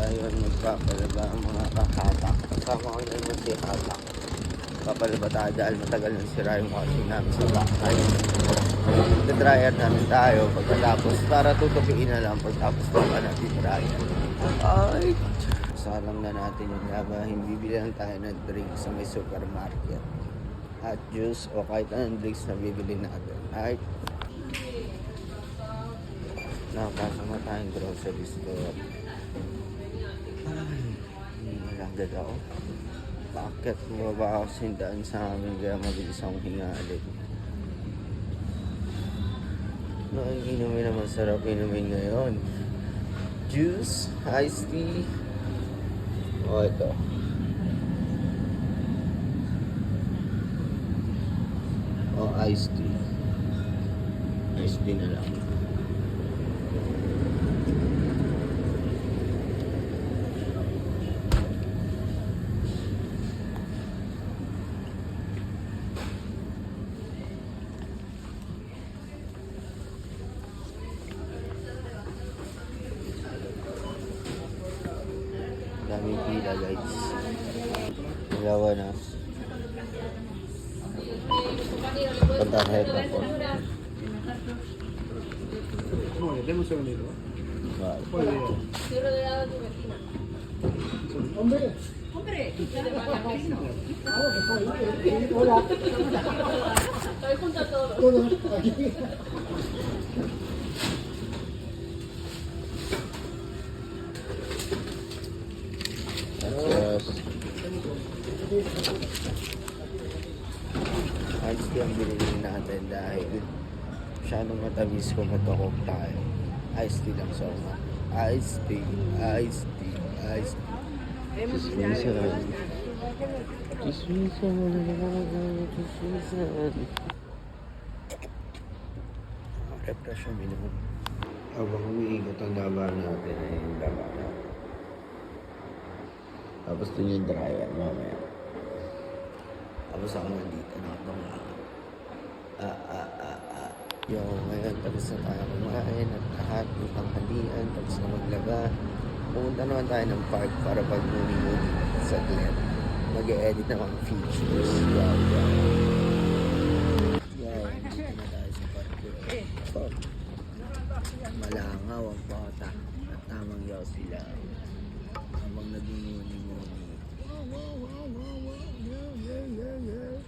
tayo magpapalaba ang mga kakatak. Kasama ko na yung si Hatak. Papalaba tayo dahil matagal nang sira yung washing namin sa bahay. Dryer namin tayo pagkatapos para tutupiin na lang pagtapos pa natin dryer. Ay, salang na natin yung labahin. Bibili lang tayo ng drinks sa may supermarket. At juice o kahit anong drinks na bibili natin. Ay, nakapasok na tayong grocery store. Ay, malagad ako. Bakit bumaba ako sindaan sa amin kaya mabilis akong hingalin. No, ang inumin na masarap inumin ngayon. Juice, iced tea. O ito. O iced tea. Iced tea na lang. Daming pila guys. Dalawa na. Pantarheta po. Demos segundo. Wow. Hombre. Hombre, Hola. estoy junto a todos. Todos aquí. Yes. Ice tea ang binili natin dahil masyadong matamis kung matokok tayo. Ice tea lang sa una. Ice tea, ice tea, ice tea. Chismisan. Chismisan. Chismisan. Refresh yung minum. Habang umiikot ang laban natin ay yung laban natin. Tapos dun yung dryer mamaya. Tapos ako nandito nakatunga. Yung ngayon tapos na tayo kumain at lahat ng tanghalian tapos na maglaba. Pumunta naman tayo ng park para pag-muni-muni sa Glen. Mag-e-edit ng mga features. Wow. Dito na tayo sa park. Oh. Malangaw ang bata at tamang yaw sila. Habang nag-muni-muni. Wow.